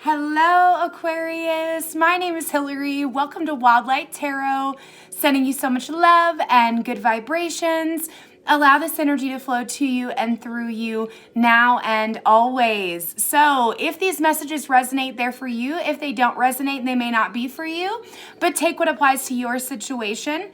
Hello, Aquarius. My name is Hillary. Welcome to Wildlight Tarot. Sending you so much love and good vibrations. Allow this energy to flow to you and through you now and always. So if these messages resonate, they're for you. If they don't resonate, they may not be for you, but take what applies to your situation.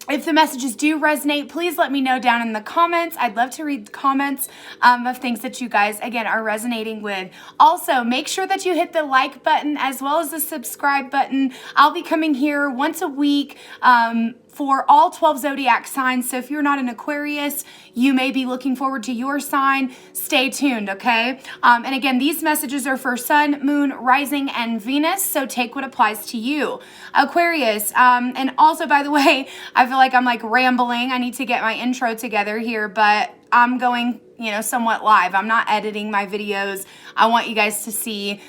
If the messages do resonate, please let me know down in the comments. I'd love to read the comments of things that you guys, again, are resonating with. Also, make sure that you hit the like button as well as the subscribe button. I'll be coming here once a week for all 12 zodiac signs. So if you're not an Aquarius, you may be looking forward to your sign. Stay tuned, okay? And again, these messages are for Sun, Moon, Rising, and Venus. So take what applies to you. Aquarius, and also, by the way, I feel like I'm like rambling. I need to get my intro together here, but I'm going, somewhat live. I'm not editing my videos. I want you guys to see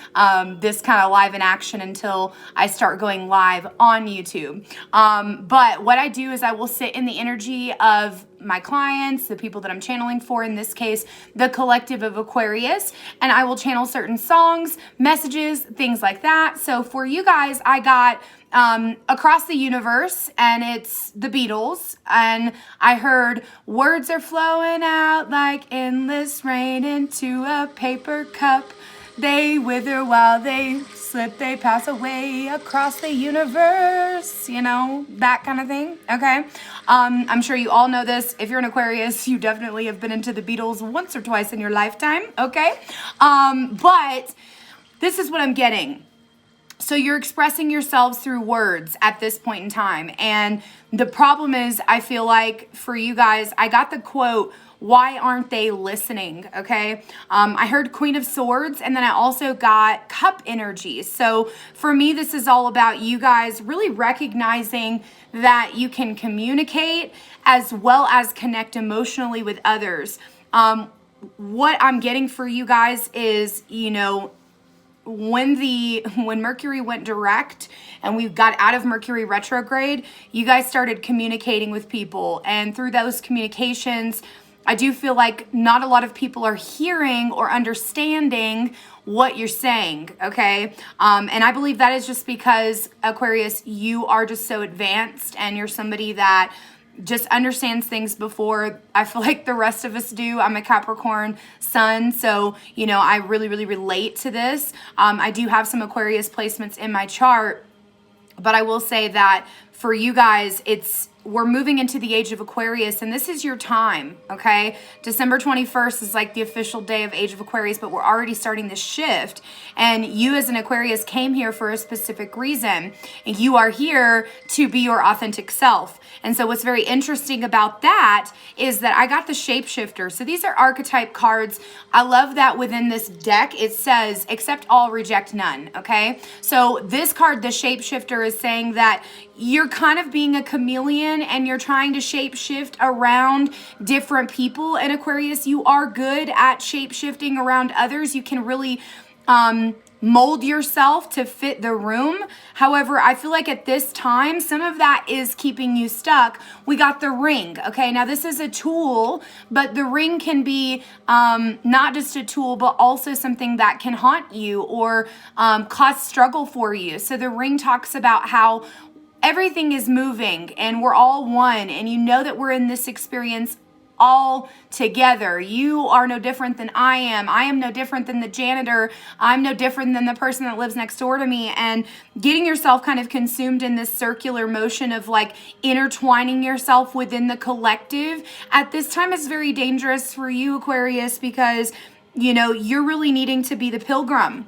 this kind of live in action until I start going live on YouTube. But what I do is I will sit in the energy of my clients, the people that I'm channeling for, in this case, the collective of Aquarius, and I will channel certain songs, messages, things like that. So for you guys, I got Across the Universe, and it's the Beatles, and I heard words are flowing out like endless rain into a paper cup. They wither while they slip, they pass away across the universe, that kind of thing, okay? I'm sure you all know this. If you're an Aquarius, you definitely have been into the Beatles once or twice in your lifetime, okay? But this is what I'm getting. So you're expressing yourselves through words at this point in time. And the problem is, I feel like for you guys, I got the quote, why aren't they listening? Okay. I heard Queen of Swords, and then I also got cup energy. So for me, this is all about you guys really recognizing that you can communicate as well as connect emotionally with others. What I'm getting for you guys is, when Mercury went direct and we got out of Mercury retrograde, you guys started communicating with people. And through those communications, I do feel like not a lot of people are hearing or understanding what you're saying, okay? And I believe that is just because, Aquarius, you are just so advanced and you're somebody that just understands things before I feel like the rest of us do. I'm a Capricorn sun, so, I really, really relate to this. I do have some Aquarius placements in my chart, but I will say that for you guys, we're moving into the age of Aquarius, and this is your time, okay? December 21st is like the official day of Age of Aquarius, but we're already starting this shift, and you as an Aquarius came here for a specific reason, and you are here to be your authentic self. And so what's very interesting about that is that I got the Shapeshifter. So these are archetype cards. I love that within this deck, it says, accept all, reject none, okay? So this card, the Shapeshifter, is saying that you're kind of being a chameleon and you're trying to shape shift around different people. And Aquarius, you are good at shape shifting around others. You can really mold yourself to fit the room. However, I feel like at this time, some of that is keeping you stuck. We got the ring. Okay, now this is a tool, but the ring can be not just a tool, but also something that can haunt you or cause struggle for you. So the ring talks about how everything is moving and we're all one, and you know that we're in this experience all together. You are no different than I am. I am no different than the janitor. I'm no different than the person that lives next door to me. And getting yourself kind of consumed in this circular motion of like intertwining yourself within the collective at this time is very dangerous for you, Aquarius, because you're really needing to be the pilgrim.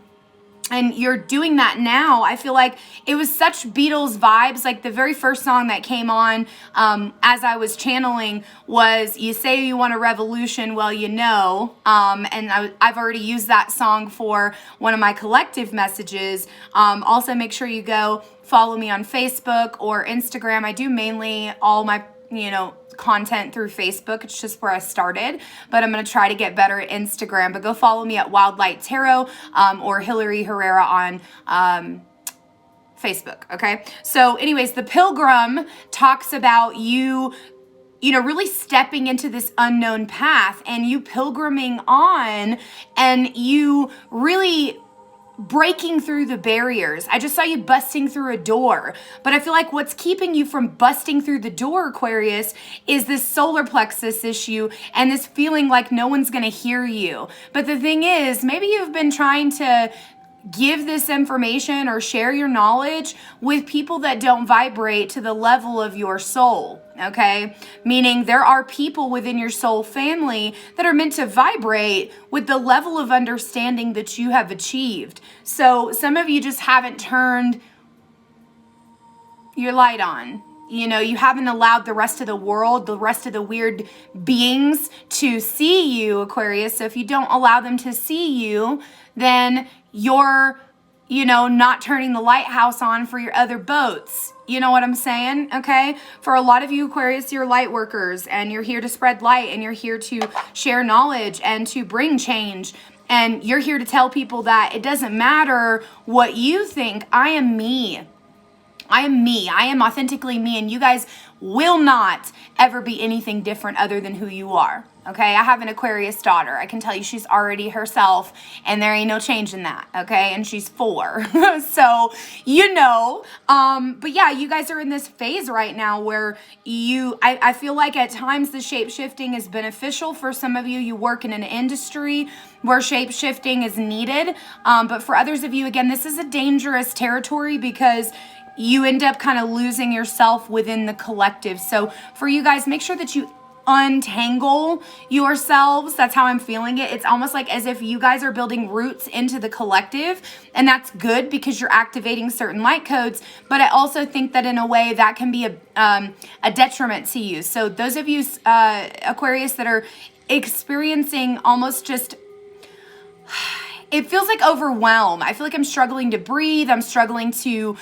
And you're doing that now. I feel like it was such Beatles vibes. Like the very first song that came on as I was channeling was You Say You Want a Revolution, Well, and I've already used that song for one of my collective messages. Also, make sure you go follow me on Facebook or Instagram. I do mainly all my, content through Facebook. It's just where I started, but I'm going to try to get better at Instagram. But go follow me at Wildlight Tarot or Hillary Herrera on Facebook. Okay. So anyways, the Pilgrim talks about you really stepping into this unknown path and you pilgriming on, and you really breaking through the barriers. I just saw you busting through a door. But I feel like what's keeping you from busting through the door, Aquarius, is this solar plexus issue and this feeling like no one's going to hear you. But the thing is, maybe you've been trying to give this information or share your knowledge with people that don't vibrate to the level of your soul, okay? Meaning there are people within your soul family that are meant to vibrate with the level of understanding that you have achieved. So some of you just haven't turned your light on. You know, you haven't allowed the rest of the world, the rest of the weird beings to see you, Aquarius. So if you don't allow them to see you, then you're, not turning the lighthouse on for your other boats. You know what I'm saying? Okay. For a lot of you, Aquarius, you're light workers and you're here to spread light and you're here to share knowledge and to bring change. And you're here to tell people that it doesn't matter what you think. I am me. I am me. I am authentically me. And you guys will not ever be anything different other than who you are. Okay, I have an Aquarius daughter. I can tell you she's already herself and there ain't no change in that. Okay, and she's 4. So, but yeah, you guys are in this phase right now where I feel like at times the shape shifting is beneficial. For some of you, you work in an industry where shape shifting is needed. But for others of you, again, this is a dangerous territory because you end up kind of losing yourself within the collective. So for you guys, make sure that you untangle yourselves. That's how I'm feeling it. It's almost like as if you guys are building roots into the collective, and that's good because you're activating certain light codes. But I also think that in a way that can be a detriment to you. So those of you Aquarius that are experiencing almost just it feels like overwhelm. I feel like I'm struggling to breathe. I'm struggling to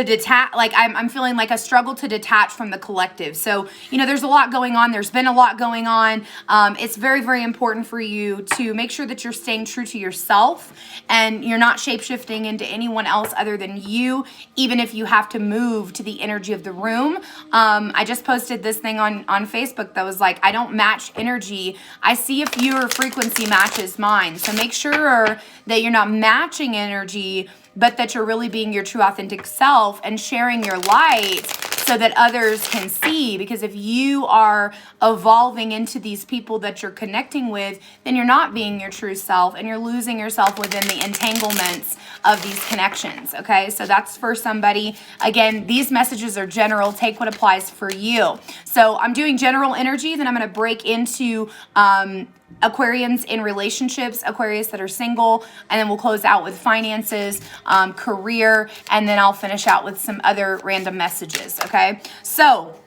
detach, like I'm feeling like a struggle to detach from the collective. So, there's a lot going on. There's been a lot going on. It's very, very important for you to make sure that you're staying true to yourself and you're not shape-shifting into anyone else other than you, even if you have to move to the energy of the room. I just posted this thing on Facebook that was like, I don't match energy. I see if your frequency matches mine. So make sure that you're not matching energy, but that you're really being your true authentic self and sharing your light so that others can see. Because if you are evolving into these people that you're connecting with, then you're not being your true self and you're losing yourself within the entanglements of these connections. Okay, so that's for somebody. Again, these messages are general. Take what applies for you. So I'm doing general energy, then I'm going to break into Aquarians in relationships, Aquarius that are single, and then we'll close out with finances, career, and then I'll finish out with some other random messages, okay? So,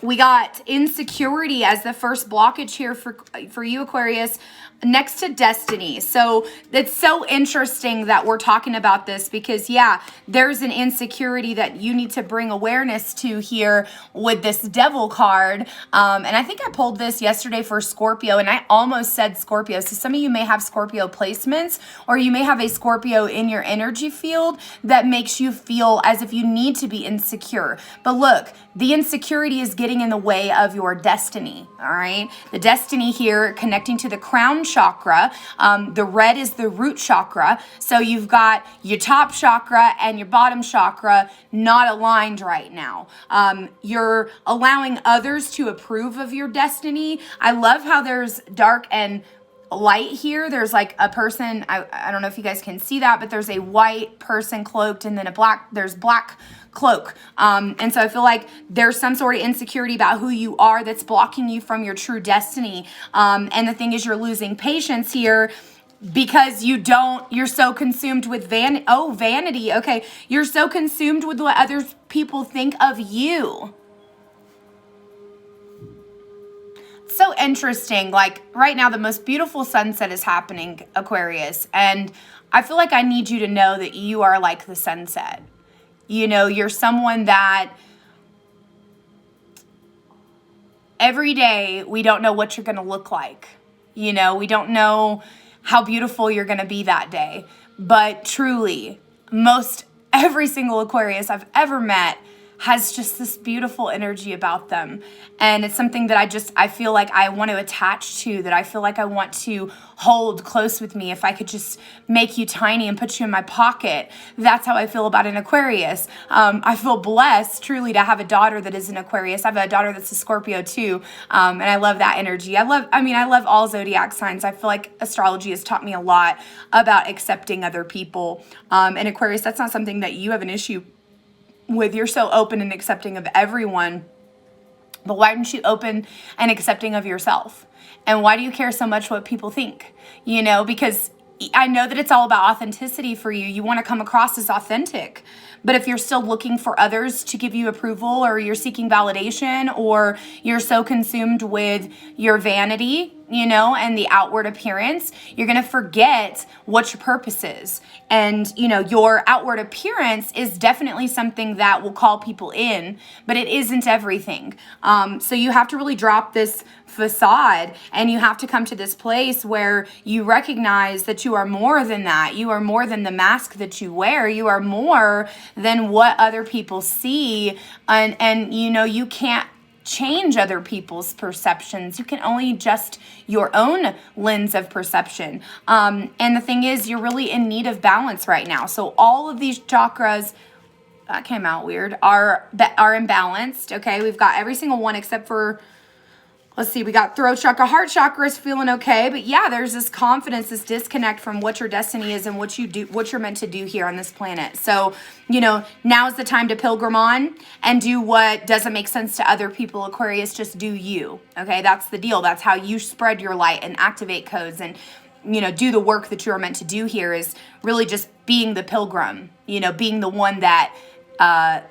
we got insecurity as the first blockage here for you, Aquarius, next to destiny. So it's so interesting that we're talking about this because, yeah, there's an insecurity that you need to bring awareness to here with this devil card. And I think I pulled this yesterday for Scorpio, and I almost said Scorpio. So some of you may have Scorpio placements, or you may have a Scorpio in your energy field that makes you feel as if you need to be insecure. But look, the insecurity is getting in the way of your destiny, all right? The destiny here connecting to the crown chakra. The red is the root chakra. So you've got your top chakra and your bottom chakra not aligned right now. You're allowing others to approve of your destiny. I love how there's dark and light here. There's like a person, I don't know if you guys can see that, but there's a white person cloaked and then there's black cloak. And so I feel like there's some sort of insecurity about who you are that's blocking you from your true destiny. And the thing is, you're losing patience here because you're so consumed with vanity. Okay. You're so consumed with what other people think of you. So interesting. Like right now, the most beautiful sunset is happening, Aquarius. And I feel like I need you to know that you are like the sunset. You're someone that every day we don't know what you're going to look like. We don't know how beautiful you're going to be that day. But truly, every single Aquarius I've ever met has just this beautiful energy about them. And it's something that I feel like I want to attach to, that I feel like I want to hold close with me. If I could just make you tiny and put you in my pocket, that's how I feel about an Aquarius. I feel blessed truly to have a daughter that is an Aquarius. I have a daughter that's a Scorpio too. And I love that energy. I love all zodiac signs. I feel like astrology has taught me a lot about accepting other people. And Aquarius, that's not something that you have an issue with. You're so open and accepting of everyone, but why aren't you open and accepting of yourself? And why do you care so much what people think? Because I know that it's all about authenticity for you. You want to come across as authentic. But if you're still looking for others to give you approval, or you're seeking validation, or you're so consumed with your vanity, and the outward appearance, you're going to forget what your purpose is. And, your outward appearance is definitely something that will call people in, but it isn't everything. So you have to really drop this facade, and you have to come to this place where you recognize that you are more than that. You are more than the mask that you wear. You are more than what other people see. And you can't change other people's perceptions. You can only adjust your own lens of perception. And the thing is, you're really in need of balance right now. So all of these chakras, that came out weird, are imbalanced. Okay, we've got every single one except for, let's see, we got throat chakra. Heart chakra is feeling okay, but yeah, there's this confidence, this disconnect from what your destiny is and what you're meant to do here on this planet. So, now is the time to pilgrim on and do what doesn't make sense to other people. Aquarius, just do you. Okay, that's the deal. That's how you spread your light and activate codes and, do the work that you're meant to do here, is really just being the pilgrim, being the one that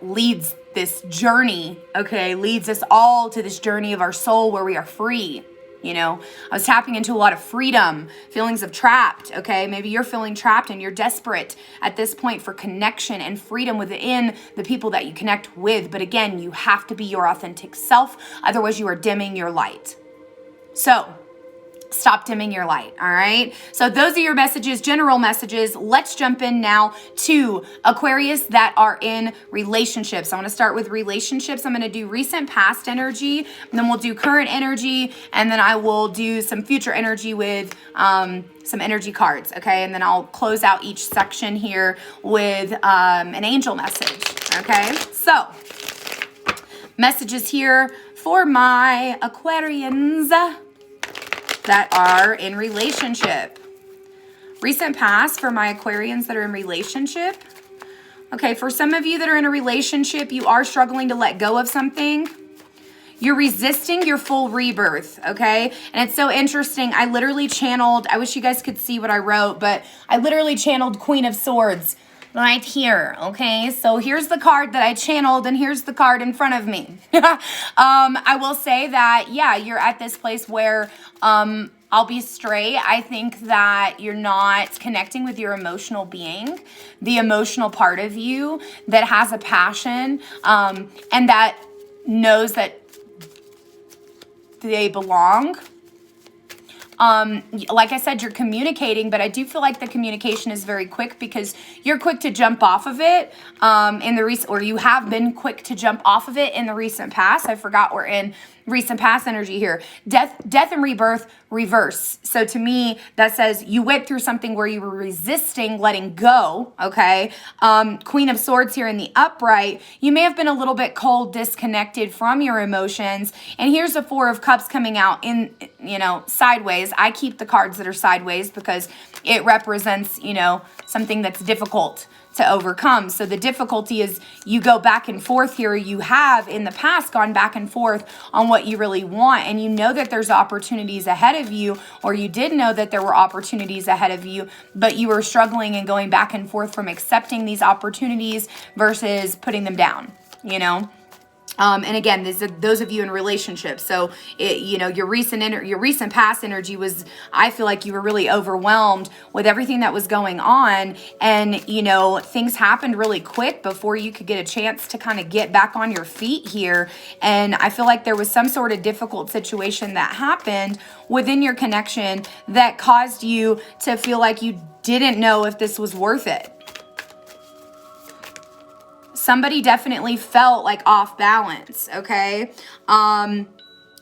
leads this journey, okay, leads us all to this journey of our soul where we are free. I was tapping into a lot of freedom, feelings of trapped, okay? Maybe you're feeling trapped and you're desperate at this point for connection and freedom within the people that you connect with. But again, you have to be your authentic self. Otherwise, you are dimming your light. So, stop dimming your light, all right? So those are your messages, general messages. Let's jump in now to Aquarius that are in relationships. I want to start with relationships. I'm going to do recent past energy, and then we'll do current energy, and then I will do some future energy with some energy cards, okay? And then I'll close out each section here with an angel message, okay? So, messages here for my Aquarians that are in relationship. Recent past for my Aquarians that are in relationship. Okay, for some of you that are in a relationship, you are struggling to let go of something. You're resisting your full rebirth, okay? And it's so interesting. I literally channeled, I wish you guys could see what I wrote, but I literally channeled Queen of Swords right here, okay? So here's the card that I channeled, and here's the card in front of me. I will say that, yeah, you're at this place where I'll be straight. I think that you're not connecting with your emotional being, the emotional part of you that has a passion and that knows that they belong. Like I said, you're communicating, but I do feel like the communication is very quick because you're quick to jump off of it in the recent, or you have been quick to jump off of it in the recent past. I forgot we're in recent past energy here. Death and rebirth, reverse. So to me, that says you went through something where you were resisting letting go, okay? Queen of Swords here in the upright. You may have been a little bit cold, disconnected from your emotions. And here's the Four of Cups coming out in, sideways. I keep the cards that are sideways because it represents, something that's difficult to overcome. So the difficulty is you go back and forth here. You have in the past gone back and forth on what you really want, and you know that there's opportunities ahead of you, or you did know that there were opportunities ahead of you, but you were struggling and going back and forth from accepting these opportunities versus putting them down, And again, those of you in relationships. So, your recent past energy was, I feel like you were really overwhelmed with everything that was going on. And, things happened really quick before you could get a chance to kind of get back on your feet here. And I feel like there was some sort of difficult situation that happened within your connection that caused you to feel like you didn't know if this was worth it. somebody definitely felt like off balance, okay? And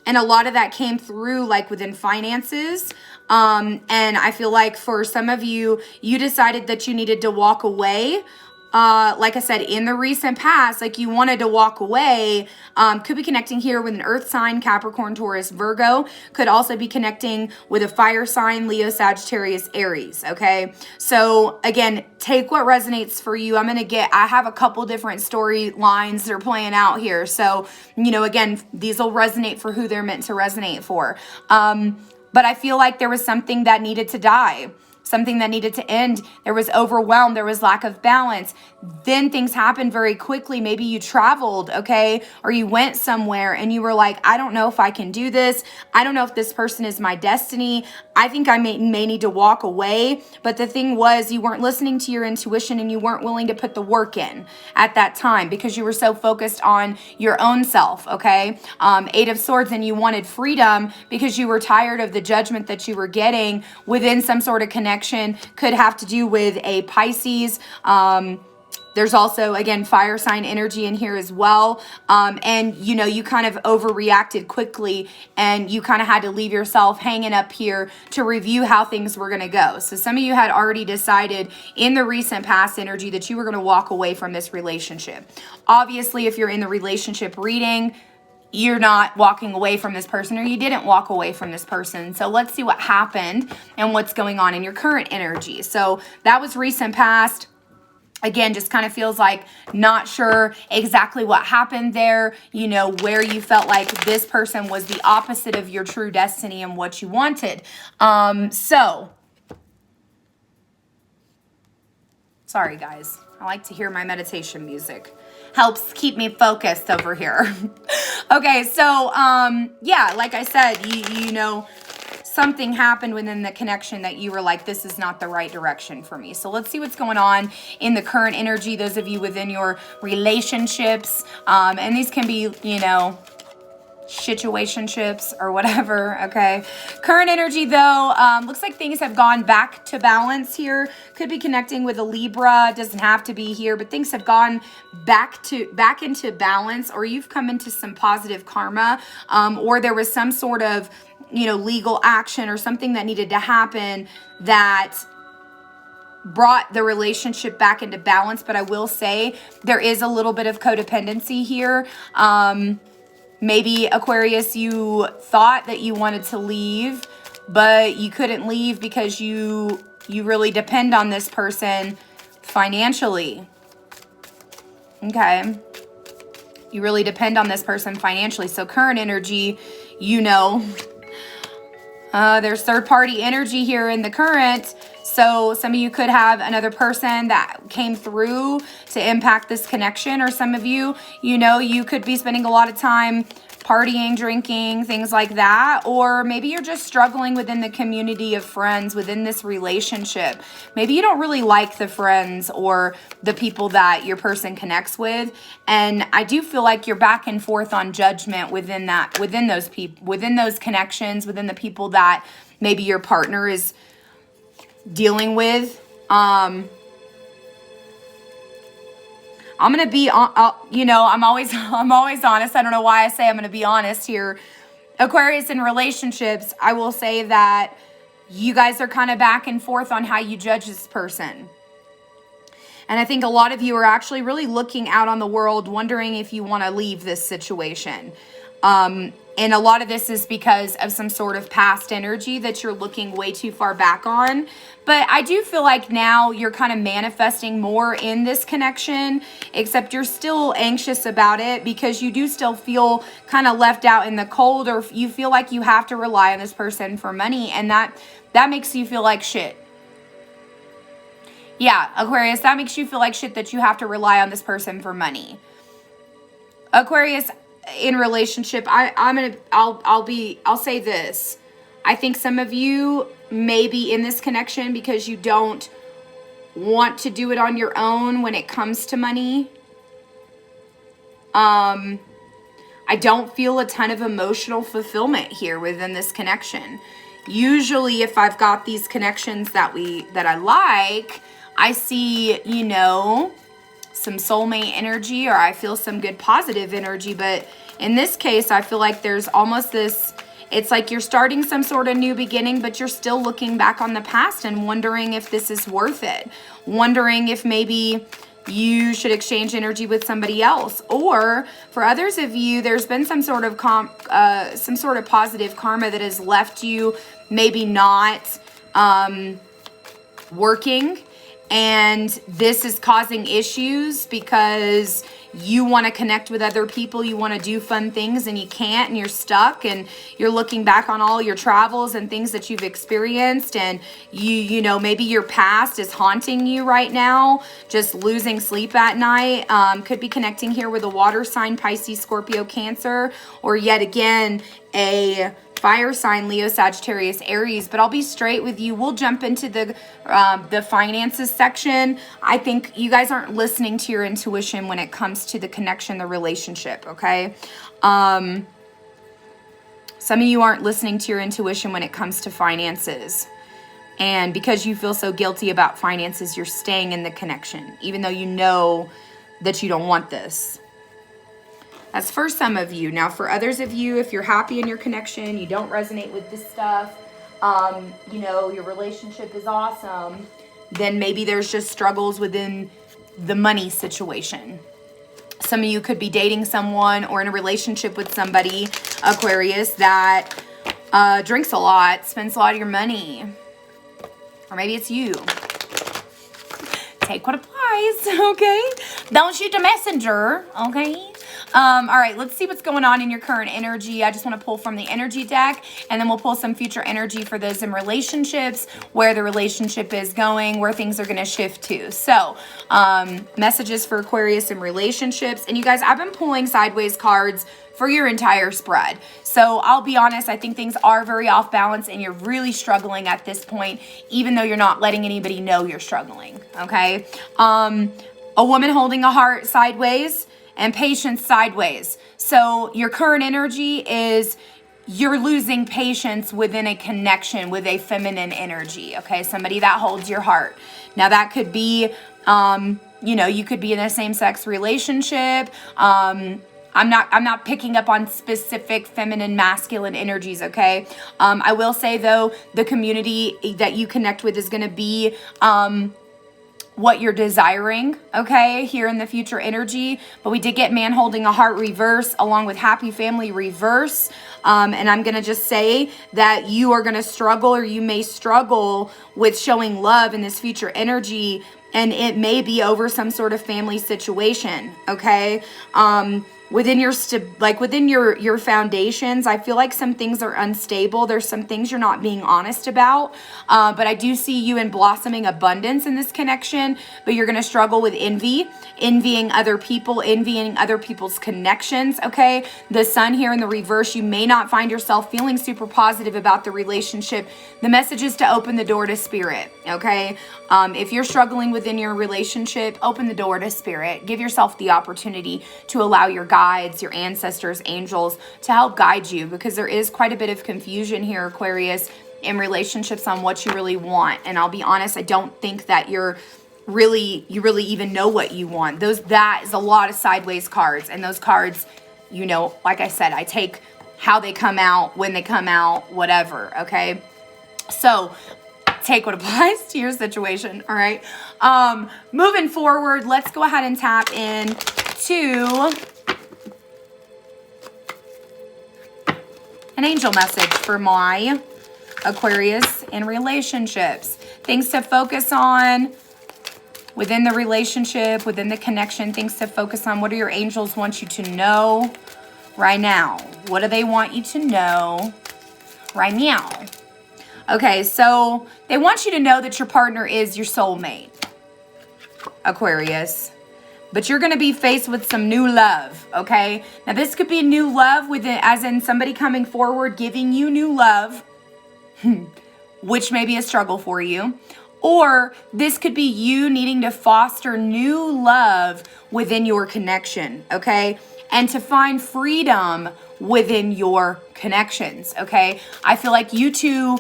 a lot of that came through like within finances. And I feel like for some of you, you decided that you needed to walk away. Like I said, in the recent past, like you wanted to walk away, could be connecting here with an earth sign, Capricorn, Taurus, Virgo, could also be connecting with a fire sign, Leo, Sagittarius, Aries. Okay. So again, take what resonates for you. I have a couple different storylines that are playing out here. So, again, these will resonate for who they're meant to resonate for. But I feel like there was something that needed to die. Something that needed to end. There was overwhelm. There was lack of balance. Then things happened very quickly. Maybe you traveled, okay? Or you went somewhere and you were like, I don't know if I can do this. I don't know if this person is my destiny. I think I may need to walk away. But the thing was, you weren't listening to your intuition and you weren't willing to put the work in at that time because you were so focused on your own self, okay? 8 of Swords, and you wanted freedom because you were tired of the judgment that you were getting within some sort of connection. Could have to do with a Pisces. There's also, again, fire sign energy in here as well. And, you kind of overreacted quickly and you kind of had to leave yourself hanging up here to review how things were going to go. So some of you had already decided in the recent past energy that you were going to walk away from this relationship. Obviously, if you're in the relationship reading, you're not walking away from this person, or you didn't walk away from this person. So let's see what happened and what's going on in your current energy. So that was recent past. Again, just kind of feels like not sure exactly what happened there, where you felt like this person was the opposite of your true destiny and what you wanted. Sorry guys, I like to hear my meditation music. Helps keep me focused over here. Okay, so yeah, like I said, something happened within the connection that you were like, this is not the right direction for me. So let's see what's going on in the current energy, those of you within your relationships. And these can be, situationships or whatever, okay? Current energy, though, looks like things have gone back to balance here. Could be connecting with a Libra, doesn't have to be here, but things have gone back into balance, or you've come into some positive karma, or there was some sort of, legal action or something that needed to happen that brought the relationship back into balance. But I will say there is a little bit of codependency here. Maybe, Aquarius, you thought that you wanted to leave, but you couldn't leave because you really depend on this person financially. Okay. You really depend on this person financially. So current energy, there's third-party energy here in the current. So some of you could have another person that came through to impact this connection, or some of you, you could be spending a lot of time partying, drinking, things like that. Or maybe you're just struggling within the community of friends within this relationship. Maybe you don't really like the friends or the people that your person connects with. And I do feel like you're back and forth on judgment within those people, within those connections, within the people that maybe your partner is dealing with. I'm gonna be on, I'm always honest. I don't know why I say I'm gonna be honest here. Aquarius, in relationships, I will say that you guys are kind of back and forth on how you judge this person. And I think a lot of you are actually really looking out on the world, wondering if you want to leave this situation. And a lot of this is because of some sort of past energy that you're looking way too far back on. But I do feel like now you're kind of manifesting more in this connection, except you're still anxious about it because you do still feel kind of left out in the cold, or you feel like you have to rely on this person for money, and that makes you feel like shit. Yeah, Aquarius, that makes you feel like shit that you have to rely on this person for money. Aquarius, in relationship, I'll say this. I think some of you may be in this connection because you don't want to do it on your own when it comes to money. I don't feel a ton of emotional fulfillment here within this connection. Usually if I've got these connections that I like, I see, some soulmate energy, or I feel some good positive energy. But in this case, I feel like there's almost this, it's like you're starting some sort of new beginning, but you're still looking back on the past and wondering if this is worth it. Wondering if maybe you should exchange energy with somebody else. Or for others of you, there's been some sort of positive karma that has left you maybe not working, and this is causing issues because you want to connect with other people, you want to do fun things, and you can't, and you're stuck, and you're looking back on all your travels and things that you've experienced, and you know, maybe your past is haunting you right now, just losing sleep at night. Could be connecting here with a water sign, Pisces, Scorpio, Cancer, or yet again a fire sign, Leo, Sagittarius, Aries. But I'll be straight with you. We'll jump into the finances section. I think you guys aren't listening to your intuition when it comes to the connection, the relationship, okay? Some of you aren't listening to your intuition when it comes to finances. And because you feel so guilty about finances, you're staying in the connection, even though you know that you don't want this. That's for some of you. Now, for others of you, if you're happy in your connection, you don't resonate with this stuff, you know, your relationship is awesome, then maybe there's just struggles within the money situation. Some of you could be dating someone or in a relationship with somebody, Aquarius, that drinks a lot, spends a lot of your money. Or maybe it's you. Take what applies, okay? Don't shoot the messenger, okay? All right, let's see what's going on in your current energy. I just want to pull from the energy deck, and then we'll pull some future energy for those in relationships, where the relationship is going, where things are going to shift to. So, messages for Aquarius in relationships. And you guys, I've been pulling sideways cards for your entire spread. So I'll be honest, I think things are very off balance, and you're really struggling at this point, even though you're not letting anybody know you're struggling, okay? A woman holding a heart sideways, and patience sideways. So your current energy is you're losing patience within a connection with a feminine energy, okay? Somebody that holds your heart. Now that could be, you know, you could be in a same-sex relationship. I'm not picking up on specific feminine, masculine energies, okay? I will say though, the community that you connect with is gonna be, what you're desiring, okay, here in the future energy. But we did get man holding a heart reverse along with happy family reverse. And I'm going to just say that you are going to struggle, or you may struggle with showing love in this future energy. And it may be over some sort of family situation, okay? Within your within your foundations, I feel like some things are unstable. There's some things you're not being honest about, but I do see you in blossoming abundance in this connection. But you're gonna struggle with envying other people, envying other people's connections. Okay, the sun here in the reverse, you may not find yourself feeling super positive about the relationship. The message is to open the door to spirit. Okay, if you're struggling within your relationship, open the door to spirit. Give yourself the opportunity to allow your guides, your ancestors, angels to help guide you, because there is quite a bit of confusion here, Aquarius, in relationships on what you really want. And I'll be honest, I don't think that you really even know what you want. That is a lot of sideways cards, and those cards, you know, like I said, I take how they come out, when they come out, whatever, okay? So take what applies to your situation, all right? Moving forward, let's go ahead and tap in to an angel message for my Aquarius in relationships. Things to focus on within the relationship, within the connection, things to focus on. What do your angels want you to know right now? What do they want you to know right now? Okay, so they want you to know that your partner is your soulmate, Aquarius. But you're going to be faced with some new love, okay? Now, this could be new love, as in somebody coming forward, giving you new love, which may be a struggle for you. Or this could be you needing to foster new love within your connection, okay? And to find freedom within your connections, okay? I feel like you two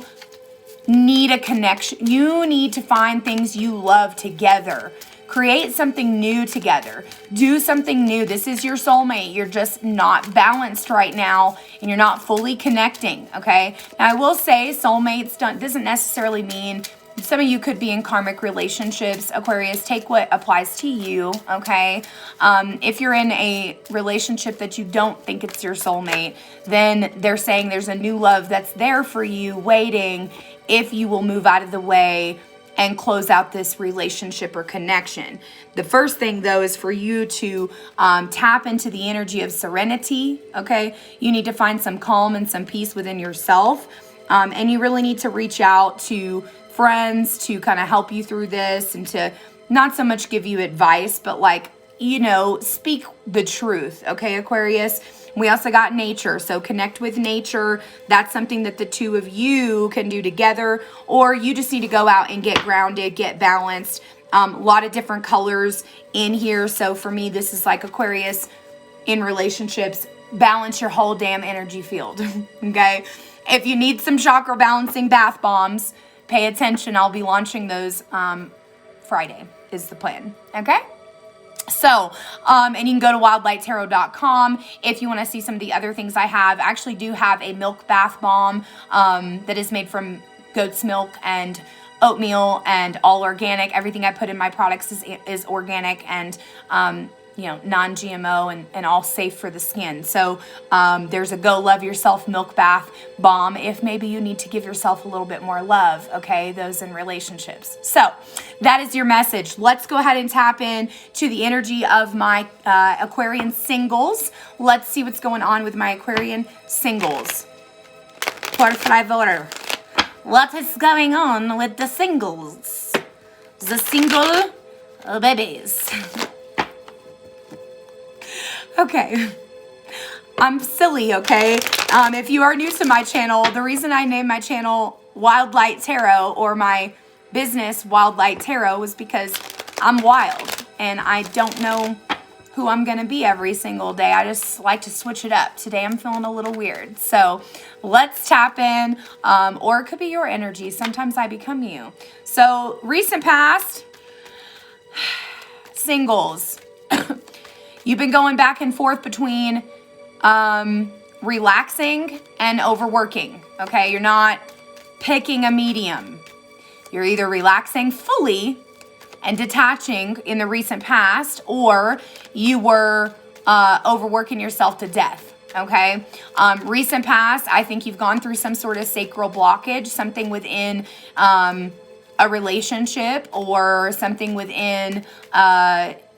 need a connection. You need to find things you love together. Create something new together. Do something new. This is your soulmate. You're just not balanced right now, and you're not fully connecting, okay? Now, I will say soulmates doesn't necessarily mean some of you could be in karmic relationships. Aquarius, take what applies to you, okay? If you're in a relationship that you don't think it's your soulmate, then they're saying there's a new love that's there for you waiting if you will move out of the way and close out this relationship or connection. The first thing, though, is for you to tap into the energy of serenity, okay? You need to find some calm and some peace within yourself. And you really need to reach out to friends to kind of help you through this and to not so much give you advice, but like, you know, speak the truth, okay, Aquarius? We also got nature, so connect with nature. That's something that the two of you can do together, or you just need to go out and get grounded, get balanced. A lot of different colors in here. So for me, this is like Aquarius in relationships. Balance your whole damn energy field, okay? If you need some chakra balancing bath bombs, pay attention. I'll be launching those Friday is the plan, okay? So, and you can go to wildlighttarot.com if you want to see some of the other things I have. I actually do have a milk bath bomb that is made from goat's milk and oatmeal and all organic. Everything I put in my products is organic and you know, non-GMO and all safe for the skin. So there's a Go Love Yourself milk bath bomb if maybe you need to give yourself a little bit more love, okay? Those in relationships. So that is your message. Let's go ahead and tap in to the energy of my Aquarian singles. Let's see what's going on with my Aquarian singles. Por favor. What is going on with the singles? The single babies. Okay, I'm silly, okay? If you are new to my channel, the reason I named my channel Wild Light Tarot, or my business Wild Light Tarot, was because I'm wild and I don't know who I'm gonna be every single day. I just like to switch it up. Today I'm feeling a little weird. So let's tap in, or it could be your energy. Sometimes I become you. So recent past, singles. You've been going back and forth between relaxing and overworking, okay? You're not picking a medium. You're either relaxing fully and detaching in the recent past, or you were overworking yourself to death, okay? Recent past, I think you've gone through some sort of sacral blockage, something within a relationship or something within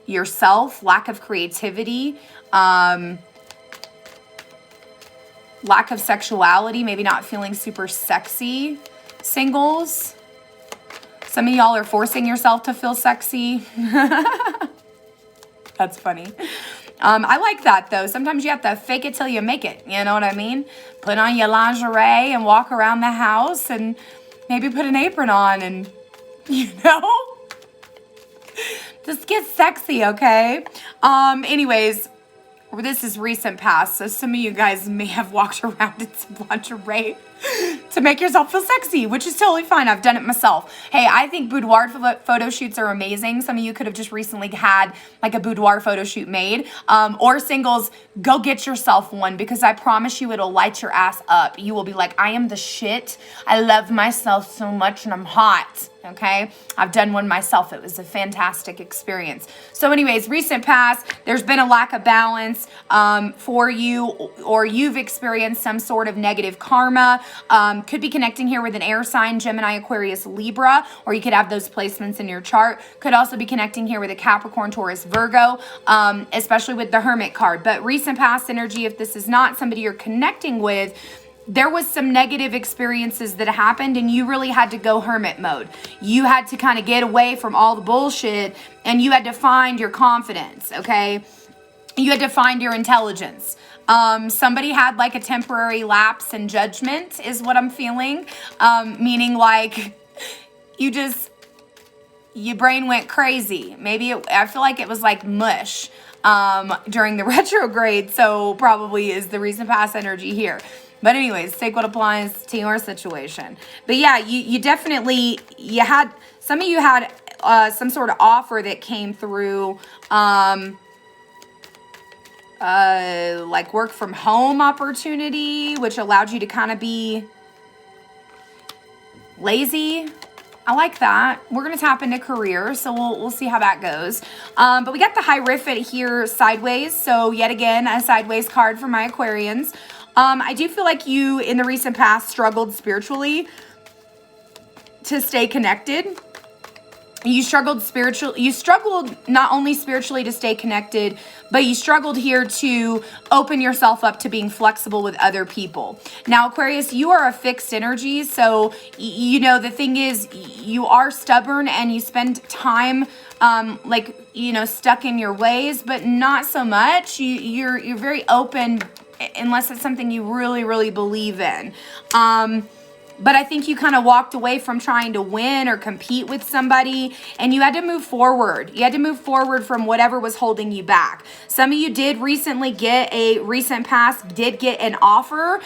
yourself, lack of creativity, lack of sexuality, maybe not feeling super sexy, singles. Some of y'all are forcing yourself to feel sexy. That's funny. I like that though. Sometimes you have to fake it till you make it. You know what I mean? Put on your lingerie and walk around the house and maybe put an apron on and, you know? Just get sexy, okay? Anyways, this is recent past, so some of you guys may have walked around in some lingerie to make yourself feel sexy, which is totally fine. I've done it myself. Hey, I think boudoir photo shoots are amazing. Some of you could have just recently had like a boudoir photo shoot made. Or singles, go get yourself one, because I promise you it'll light your ass up. You will be like, I am the shit. I love myself so much and I'm hot. Okay, I've done one myself. It was a fantastic experience. So anyways, recent past, there's been a lack of balance for you, or you've experienced some sort of negative karma. Could be connecting here with an air sign, Gemini, Aquarius, Libra, or you could have those placements in your chart. Could also be connecting here with a Capricorn, Taurus, Virgo, especially with the Hermit card. But recent past energy, if this is not somebody you're connecting with, there was some negative experiences that happened and you really had to go hermit mode. You had to kind of get away from all the bullshit and you had to find your confidence, okay? You had to find your intelligence. Somebody had like a temporary lapse in judgment is what I'm feeling. Meaning like your brain went crazy. Maybe I feel like it was like mush during the retrograde. So probably is the recent past energy here. But anyways, take what applies to your situation. But yeah, you definitely, some of you had some sort of offer that came through, like work from home opportunity, which allowed you to kind of be lazy. I like that. We're going to tap into career, so we'll see how that goes. But we got the Hierophant here sideways, so yet again, a sideways card for my Aquarians. I do feel like you, in the recent past, struggled spiritually to stay connected. You struggled not only spiritually to stay connected, but you struggled here to open yourself up to being flexible with other people. Now, Aquarius, you are a fixed energy. So, you know, the thing is, you are stubborn and you spend time, stuck in your ways, but not so much. You're very open unless it's something you really, really believe in. But I think you kind of walked away from trying to win or compete with somebody, and you had to move forward. You had to move forward from whatever was holding you back. Some of you did recently get did get an offer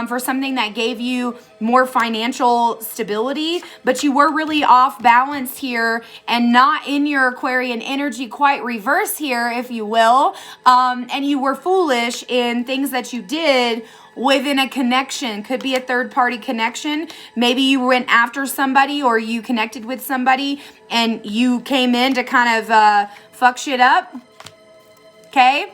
for something that gave you more financial stability, but you were really off balance here and not in your Aquarian energy, quite reverse here, if you will. And you were foolish in things that you did within a connection. Could be a third-party connection. Maybe you went after somebody or you connected with somebody and you came in to kind of fuck shit up. Okay?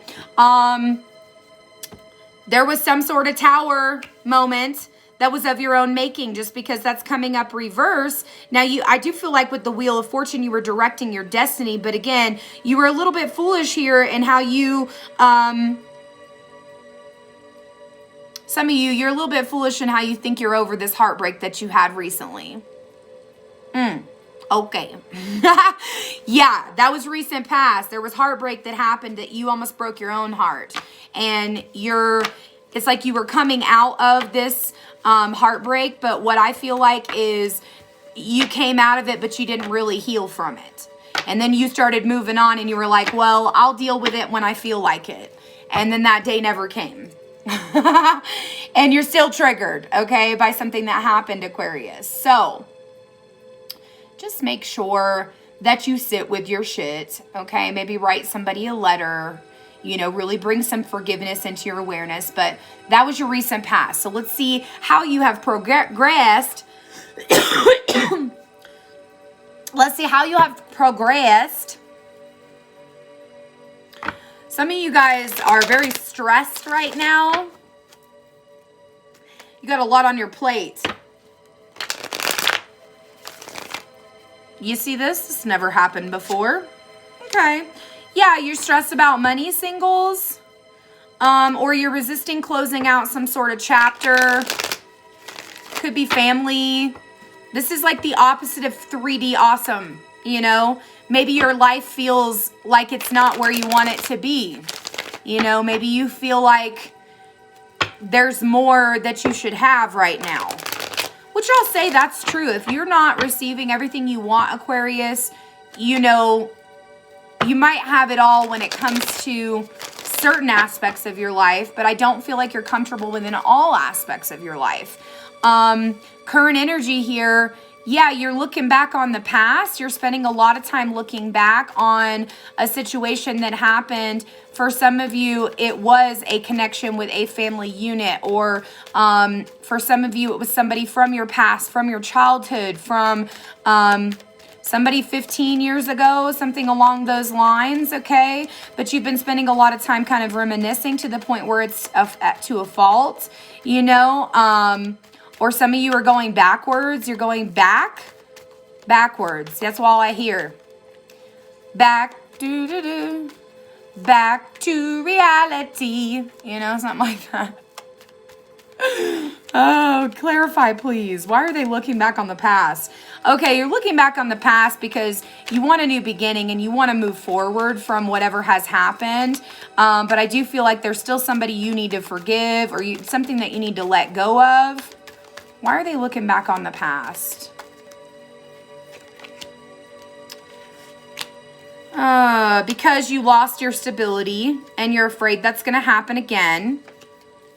There was some sort of tower moment that was of your own making, just because that's coming up reverse. Now, I do feel like with the Wheel of Fortune, you were directing your destiny. But again, you were a little bit foolish here in how you... Some of you're a little bit foolish in how you think you're over this heartbreak that you had recently. Okay. Yeah, that was recent past. There was heartbreak that happened that you almost broke your own heart. And it's like you were coming out of this heartbreak, but what I feel like is you came out of it, but you didn't really heal from it. And then you started moving on and you were like, well, I'll deal with it when I feel like it. And then that day never came. And you're still triggered, okay, by something that happened, Aquarius. So just make sure that you sit with your shit, okay? Maybe write somebody a letter, really bring some forgiveness into your awareness. But that was your recent past. So let's see how you have progressed. Let's see how you have progressed. Some of you guys are very stressed right now. You got a lot on your plate. You see this? This never happened before. Okay. Yeah, you're stressed about money, singles. Or you're resisting closing out some sort of chapter. Could be family. This is like the opposite of 3D awesome, Maybe your life feels like it's not where you want it to be. Maybe you feel like there's more that you should have right now. Which I'll say that's true. If you're not receiving everything you want, Aquarius, you might have it all when it comes to certain aspects of your life, but I don't feel like you're comfortable within all aspects of your life. Current energy here, yeah, you're looking back on the past. You're spending a lot of time looking back on a situation that happened. For some of you, it was a connection with a family unit, or for some of you, it was somebody from your past, from your childhood, from somebody 15 years ago, something along those lines, okay? But you've been spending a lot of time kind of reminiscing to the point where it's to a fault, or some of you are going backwards. You're going backwards. That's all I hear. Back to reality. Something like that. Oh, clarify, please. Why are they looking back on the past? Okay, you're looking back on the past because you want a new beginning and you want to move forward from whatever has happened. But I do feel like there's still somebody you need to forgive, or something that you need to let go of. Why are they looking back on the past? Because you lost your stability and you're afraid that's going to happen again.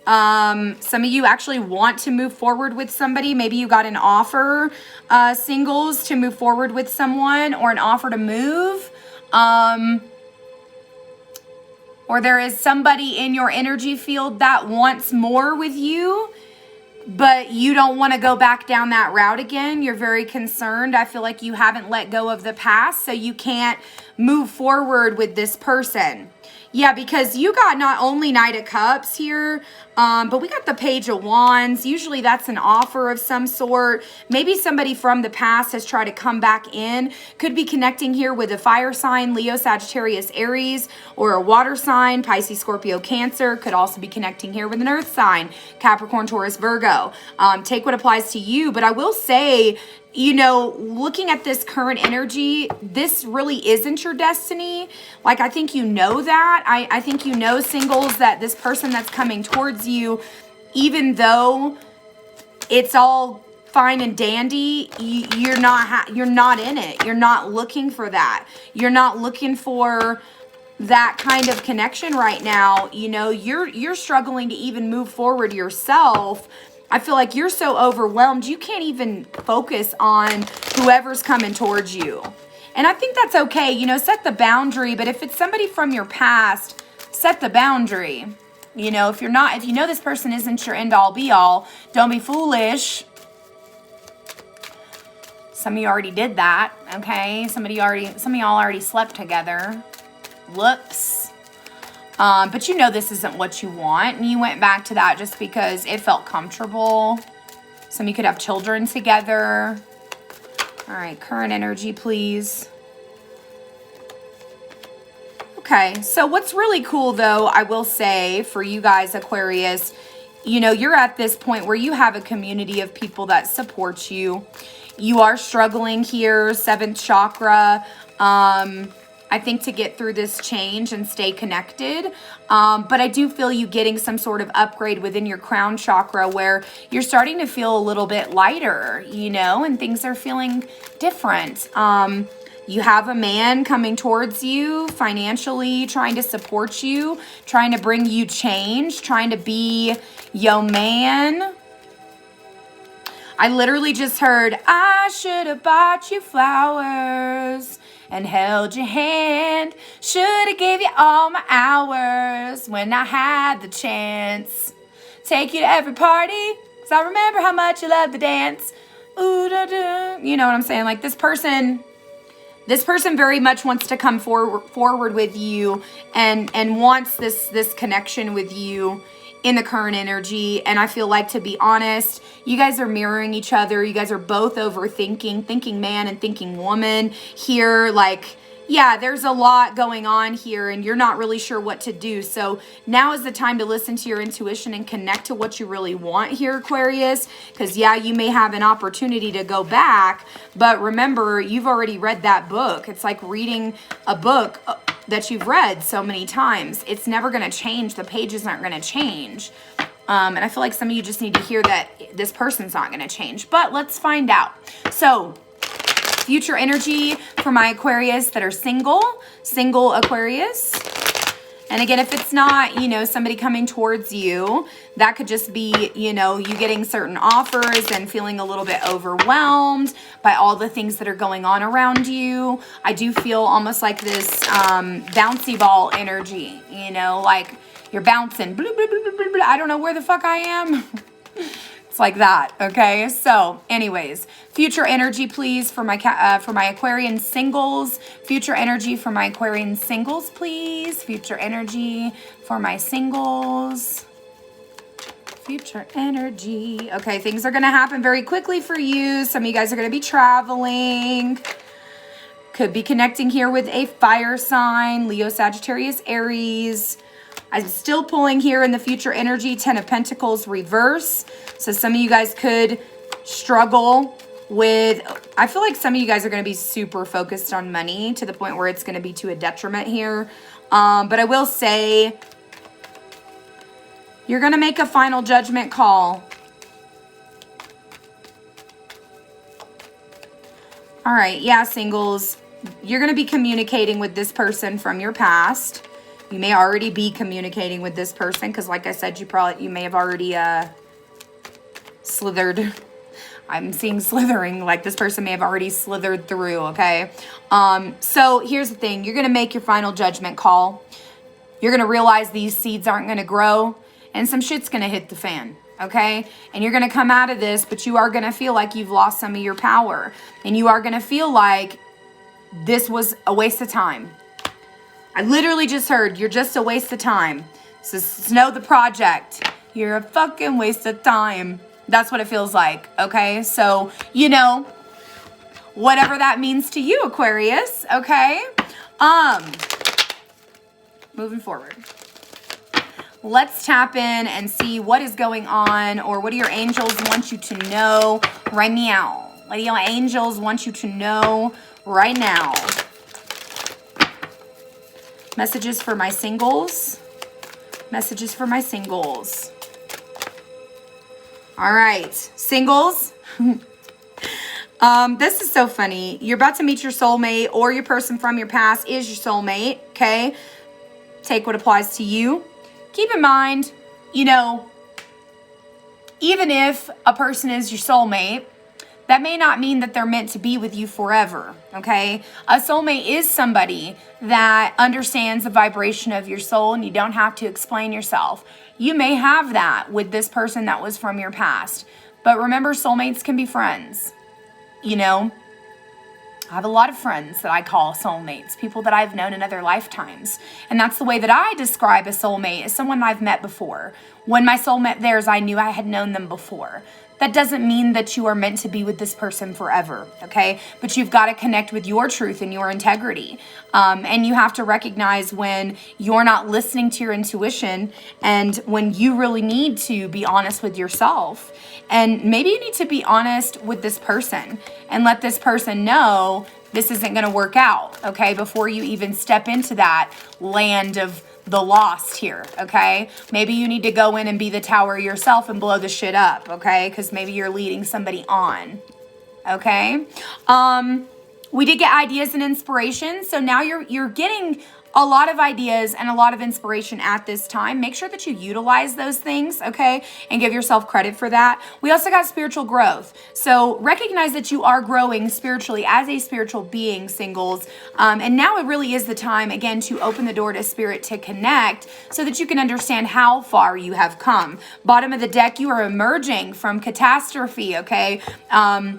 Some of you actually want to move forward with somebody. Maybe you got an offer, singles, to move forward with someone, or an offer to move. Or there is somebody in your energy field that wants more with you, but you don't want to go back down that route again. You're very concerned. I feel like you haven't let go of the past, so you can't move forward with this person. Yeah, because you got not only Knight of Cups here, but we got the Page of Wands. Usually that's an offer of some sort. Maybe somebody from the past has tried to come back in. Could be connecting here with a fire sign, Leo, Sagittarius, Aries, or a water sign, Pisces, Scorpio, Cancer. Could also be connecting here with an earth sign, Capricorn, Taurus, Virgo. Take what applies to you, but I will say, you know, looking at this current energy, this really isn't your destiny. Like, I think you know that. I think you know, singles, that this person that's coming towards you, even though it's all fine and dandy, you're not in it. You're not looking for that. You're not looking for that kind of connection right now. You know, you're struggling to even move forward yourself. I feel like you're so overwhelmed, you can't even focus on whoever's coming towards you. And I think that's okay. You know, set the boundary. But if it's somebody from your past, set the boundary. You know, if you know this person isn't your end all be all, don't be foolish. Some of you already did that, okay? Some of y'all already slept together. Whoops. But you know this isn't what you want, and you went back to that just because it felt comfortable. Some of you could have children together. All right, current energy, please. Okay, so what's really cool, though, I will say, for you guys, Aquarius, you know, you're at this point where you have a community of people that support you. You are struggling here, 7th chakra. I think to get through this change and stay connected. But I do feel you getting some sort of upgrade within your crown chakra where you're starting to feel a little bit lighter, you know, and things are feeling different. You have a man coming towards you financially, trying to support you, trying to bring you change, trying to be your man. I literally just heard, I should have bought you flowers and held your hand. Should have gave you all my hours when I had the chance. Take you to every party, 'cause I remember how much you loved to dance. Ooh, da, da. You know what I'm saying? Like, this person very much wants to come forward with you and wants this connection with you in the current energy. And I feel like, to be honest, you guys are mirroring each other. You guys are both overthinking, thinking man and thinking woman here. Like, yeah, there's a lot going on here and you're not really sure what to do. So now is the time to listen to your intuition and connect to what you really want here, Aquarius. Because, yeah, you may have an opportunity to go back, but remember, you've already read that book. It's like reading a book that you've read so many times. It's never going to change. The pages aren't going to change. And I feel like some of you just need to hear that this person's not going to change. But let's find out. So, future energy for my Aquarius that are single Aquarius. And again, if it's not, you know, somebody coming towards you, that could just be, you know, you getting certain offers and feeling a little bit overwhelmed by all the things that are going on around you. I do feel almost like this bouncy ball energy, you know, like you're bouncing. Blah, blah, blah, blah, blah. I don't know where the fuck I am. It's like that, okay? So, anyways, future energy, please, for my Aquarian singles. Future energy for my Aquarian singles, please. Future energy for my singles. Future energy. Okay, things are going to happen very quickly for you. Some of you guys are going to be traveling. Could be connecting here with a fire sign, Leo, Sagittarius, Aries. I'm still pulling here in the future energy, 10 of Pentacles reverse. So some of you guys could struggle with, I feel like some of you guys are going to be super focused on money to the point where it's going to be to a detriment here. But I will say, you're going to make a final judgment call. All right, yeah, singles, you're going to be communicating with this person from your past. You may already be communicating with this person because, like I said, you may have already slithered. I'm seeing slithering, like this person may have already slithered through, okay? So here's the thing. You're going to make your final judgment call. You're going to realize these seeds aren't going to grow and some shit's going to hit the fan, okay? And you're going to come out of this, but you are going to feel like you've lost some of your power. And you are going to feel like this was a waste of time. I literally just heard, you're just a waste of time. So Snow the Project, you're a fucking waste of time. That's what it feels like, okay? So, you know, whatever that means to you, Aquarius, okay? Moving forward. Let's tap in and see what is going on, or what do your angels want you to know right now? What do your angels want you to know right now? Messages for my singles. Messages for my singles. All right, singles. This is so funny. You're about to meet your soulmate, or your person from your past is your soulmate, okay? Take what applies to you. Keep in mind, you know, even if a person is your soulmate, that may not mean that they're meant to be with you forever, okay? A soulmate is somebody that understands the vibration of your soul, and you don't have to explain yourself. You may have that with this person that was from your past. But remember, soulmates can be friends, you know? I have a lot of friends that I call soulmates, people that I've known in other lifetimes. And that's the way that I describe a soulmate, as someone I've met before. When my soul met theirs, I knew I had known them before. That doesn't mean that you are meant to be with this person forever, okay? But you've got to connect with your truth and your integrity. And you have to recognize when you're not listening to your intuition, and when you really need to be honest with yourself. And maybe you need to be honest with this person and let this person know this isn't going to work out, okay? Before you even step into that land of the lost here, okay? Maybe you need to go in and be the tower yourself and blow the shit up, okay? Because maybe you're leading somebody on, okay? We did get ideas and inspiration, so now you're getting a lot of ideas and a lot of inspiration at this time. Make sure that you utilize those things, okay? And give yourself credit for that. We also got spiritual growth. So recognize that you are growing spiritually as a spiritual being, singles. And now it really is the time, again, to open the door to spirit to connect so that you can understand how far you have come. Bottom of the deck, you are emerging from catastrophe, okay? A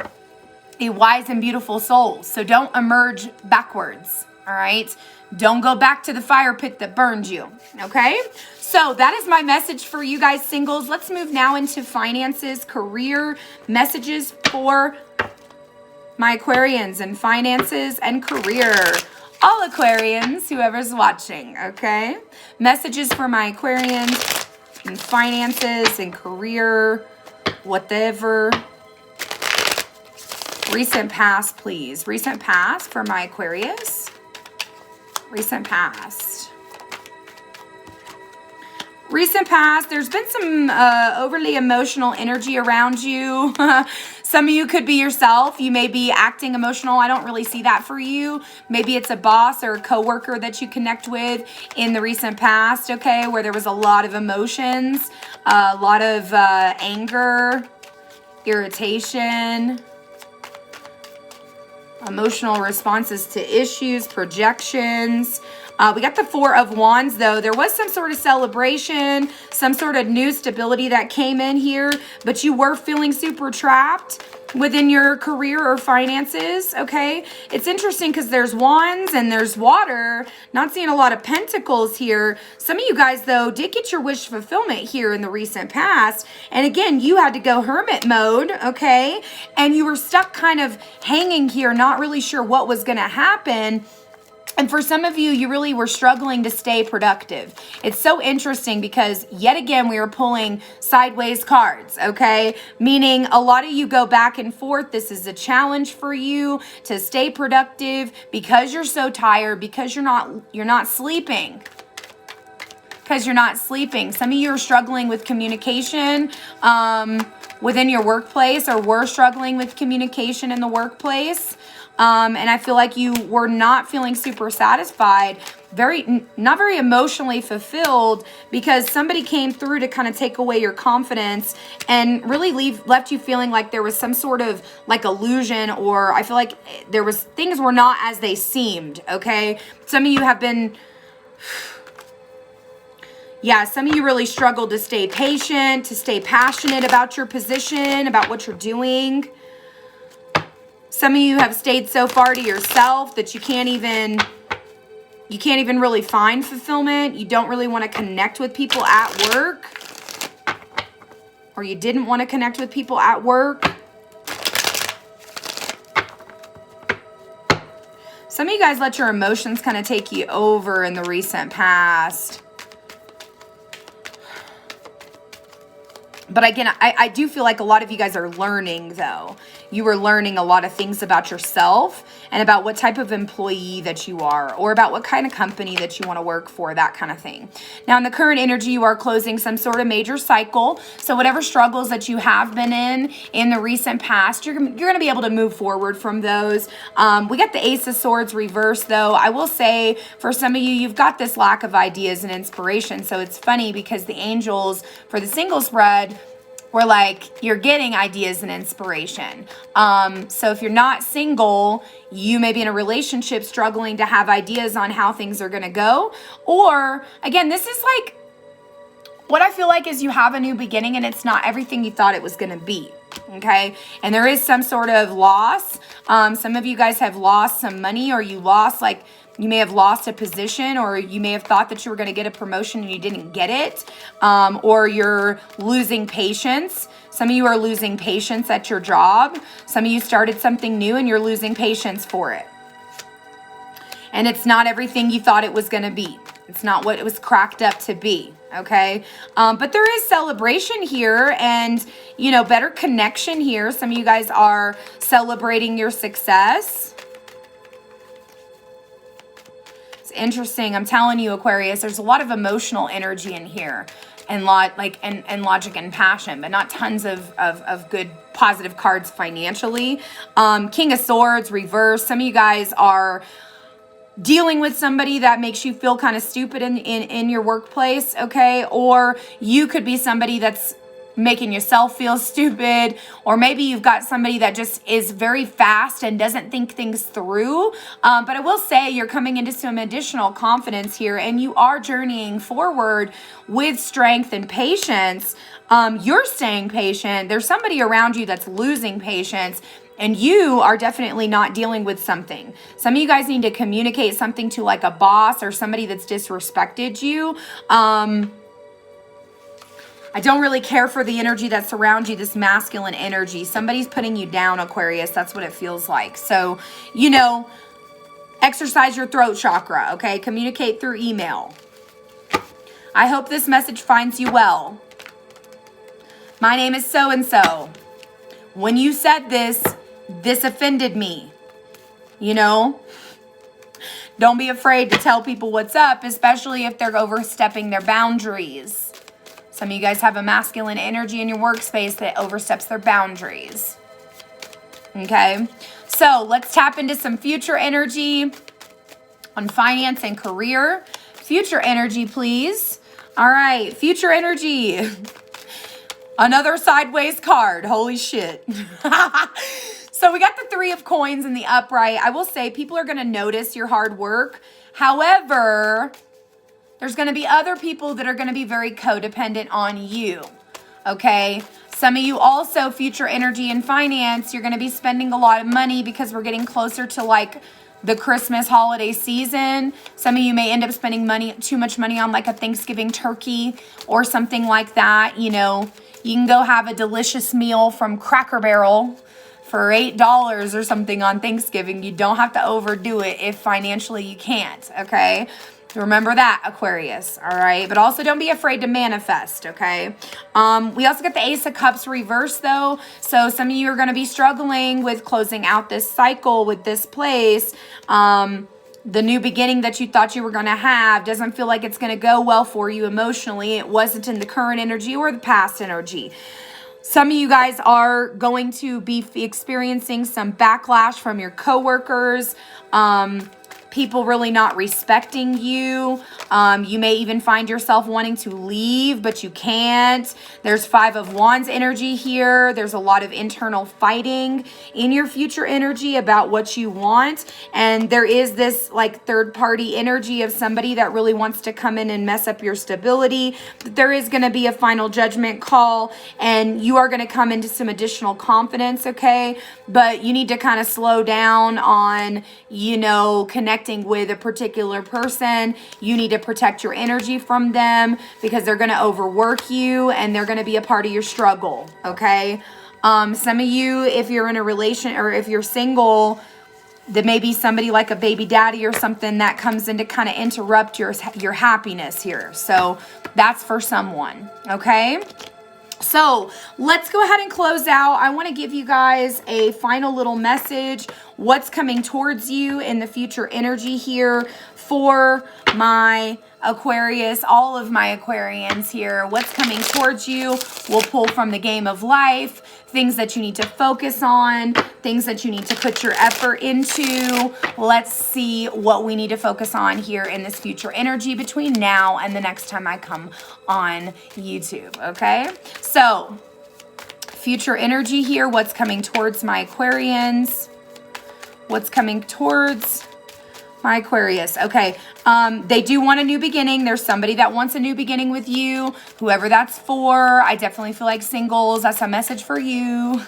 wise and beautiful soul. So don't emerge backwards, all right? Don't go back to the fire pit that burned you, okay? So that is my message for you guys, singles. Let's move now into finances, career, messages for my Aquarians and finances and career. All Aquarians, whoever's watching, okay? Messages for my Aquarians and finances and career, whatever. Recent past, please. Recent past for my Aquarius. Recent past. Recent past, there's been some overly emotional energy around you. Some of you could be yourself. You may be acting emotional. I don't really see that for you. Maybe it's a boss or a coworker that you connect with in the recent past, okay, where there was a lot of emotions, a lot of anger, irritation, emotional responses to issues, projections. We got the Four of Wands, though. There was some sort of celebration, some sort of new stability that came in here, but you were feeling super trapped within your career or finances, okay? It's interesting because there's wands and there's water. Not seeing a lot of pentacles here. Some of you guys, though, did get your wish fulfillment here in the recent past. And again, you had to go hermit mode, okay? And you were stuck kind of hanging here, not really sure what was going to happen. And for some of you, you really were struggling to stay productive. It's so interesting because yet again, we are pulling sideways cards, okay? Meaning a lot of you go back and forth. This is a challenge for you to stay productive because you're so tired, because you're not sleeping. Because you're not sleeping. Some of you are struggling with communication. within your workplace or were struggling with communication in the workplace. And I feel like you were not feeling super satisfied, not very emotionally fulfilled, because somebody came through to kind of take away your confidence and really left you feeling like there was some sort of like illusion, or I feel like things were not as they seemed. Okay. Some of you have been, some of you really struggled to stay patient, to stay passionate about your position, about what you're doing. Some of you have stayed so far to yourself that you can't even really find fulfillment. You don't really want to connect with people at work, or you didn't want to connect with people at work. Some of you guys let your emotions kind of take you over in the recent past. But again, I do feel like a lot of you guys are learning, though. You were learning a lot of things about yourself and about what type of employee that you are, or about what kind of company that you want to work for, that kind of thing. Now, in the current energy, you are closing some sort of major cycle. So whatever struggles that you have been in the recent past, you're going to be able to move forward from those. We got the Ace of Swords reversed, though. I will say, for some of you, you've got this lack of ideas and inspiration. So it's funny because the angels for the single spread were like, you're getting ideas and inspiration. So if you're not single, you may be in a relationship struggling to have ideas on how things are going to go. Or again, this is like, what I feel like is you have a new beginning and it's not everything you thought it was going to be. Okay. And there is some sort of loss. Some of you guys have lost some money, or you may have lost a position, or you may have thought that you were going to get a promotion and you didn't get it. Or you're losing patience. Some of you are losing patience at your job. Some of you started something new and you're losing patience for it. And it's not everything you thought it was going to be. It's not what it was cracked up to be. Okay. But there is celebration here and, better connection here. Some of you guys are celebrating your success. It's interesting. I'm telling you, Aquarius, there's a lot of emotional energy in here, and and logic and passion, but not tons of good positive cards financially. King of Swords reverse. Some of you guys are dealing with somebody that makes you feel kind of stupid in your workplace, okay? Or you could be somebody that's making yourself feel stupid, or maybe you've got somebody that just is very fast and doesn't think things through. But I will say you're coming into some additional confidence here, and you are journeying forward with strength and patience. You're staying patient. There's somebody around you that's losing patience, and you are definitely not dealing with something. Some of you guys need to communicate something to like a boss or somebody that's disrespected you. I don't really care for the energy that's around you, this masculine energy. Somebody's putting you down, Aquarius. That's what it feels like. So, exercise your throat chakra, okay? Communicate through email. I hope this message finds you well. My name is so-and-so. When you said this offended me. Don't be afraid to tell people what's up, especially if they're overstepping their boundaries. Some of you guys have a masculine energy in your workspace that oversteps their boundaries. Okay, so let's tap into some future energy on finance and career. Future energy, please. All right, future energy. Another sideways card. Holy shit. So we got the 3 of coins in the upright. I will say people are going to notice your hard work. However, there's going to be other people that are going to be very codependent on you, okay? Some of you also, future energy and finance, you're going to be spending a lot of money because we're getting closer to like the Christmas holiday season. Some of you may end up spending too much money on like a Thanksgiving turkey or something like that. You can go have a delicious meal from Cracker Barrel for $8 or something on Thanksgiving. You don't have to overdo it if financially you can't, okay? Remember that, Aquarius, all right? But also don't be afraid to manifest, okay? We also got the Ace of Cups reversed, though. So some of you are going to be struggling with closing out this cycle with this place. The new beginning that you thought you were going to have doesn't feel like it's going to go well for you emotionally. It wasn't in the current energy or the past energy. Some of you guys are going to be experiencing some backlash from your coworkers, people really not respecting you. You may even find yourself wanting to leave, but you can't. There's 5 of Wands energy here. There's a lot of internal fighting in your future energy about what you want. And there is this like third party energy of somebody that really wants to come in and mess up your stability. But there is going to be a final judgment call, and you are going to come into some additional confidence, okay? But you need to kind of slow down on, connecting with a particular person. You need to protect your energy from them because they're going to overwork you and they're going to be a part of your struggle, okay? Some of you, if you're in a relation or if you're single, there may be somebody like a baby daddy or something that comes in to kind of interrupt your happiness here. So that's for someone, okay? So let's go ahead and close out. I want to give you guys a final little message. What's coming towards you in the future energy here for my Aquarius, all of my Aquarians here. What's coming towards you? We'll pull from the game of life, things that you need to focus on, things that you need to put your effort into. Let's see what we need to focus on here in this future energy between now and the next time I come on YouTube, okay? So, future energy here, what's coming towards my Aquarians? What's coming towards my Aquarius? Okay, they do want a new beginning. There's somebody that wants a new beginning with you, whoever that's for. I definitely feel like singles, that's a message for you.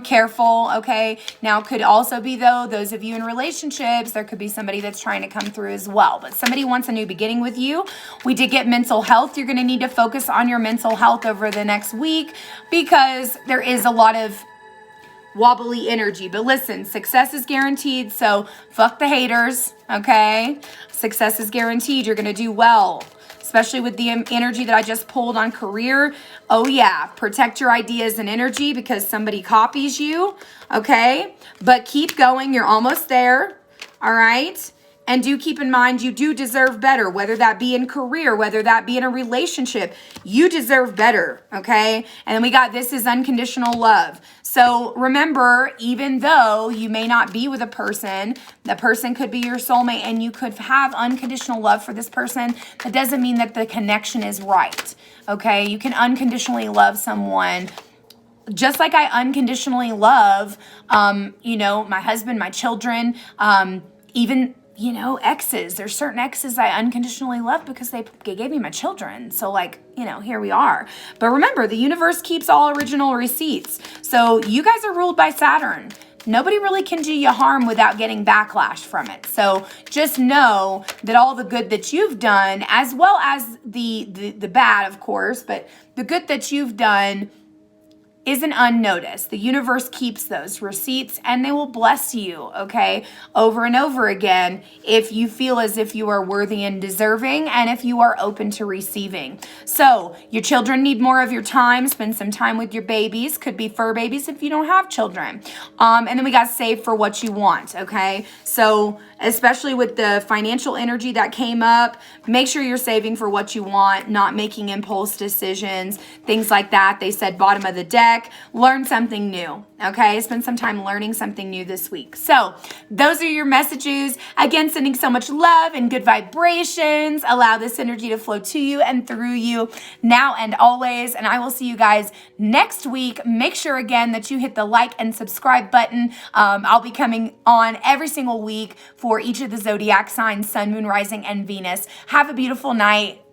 Careful, okay? Now, could also be, though, those of you in relationships, there could be somebody that's trying to come through as well. But somebody wants a new beginning with you. We did get mental health. You're going to need to focus on your mental health over the next week because there is a lot of wobbly energy. But listen, success is guaranteed, so fuck the haters, okay? Success is guaranteed. You're going to do well, especially with the energy that I just pulled on career. Oh yeah, protect your ideas and energy because somebody copies you, okay? But keep going. You're almost there, all right? And do keep in mind, you do deserve better, whether that be in career, whether that be in a relationship. You deserve better, okay? And then we got this is unconditional love. So remember, even though you may not be with a person, the person could be your soulmate and you could have unconditional love for this person. That doesn't mean that the connection is right, okay? You can unconditionally love someone just like I unconditionally love, my husband, my children, even exes. There's certain exes I unconditionally love because they gave me my children. So here we are. But remember, the universe keeps all original receipts. So you guys are ruled by Saturn. Nobody really can do you harm without getting backlash from it. So just know that all the good that you've done, as well as the bad, of course, but the good that you've done isn't unnoticed. The universe keeps those receipts and they will bless you, okay, over and over again if you feel as if you are worthy and deserving and if you are open to receiving. So your children need more of your time. Spend some time with your babies. Could be fur babies if you don't have children. And then we got save for what you want, okay? So especially with the financial energy that came up, make sure you're saving for what you want, not making impulse decisions, things like that. They said bottom of the deck, learn something new, okay? Spend some time learning something new this week. So those are your messages. Again, sending so much love and good vibrations. Allow this energy to flow to you and through you now and always. And I will see you guys next week. Make sure again that you hit the like and subscribe button. I'll be coming on every single week for each of the zodiac signs, sun, moon, rising, and Venus. Have a beautiful night.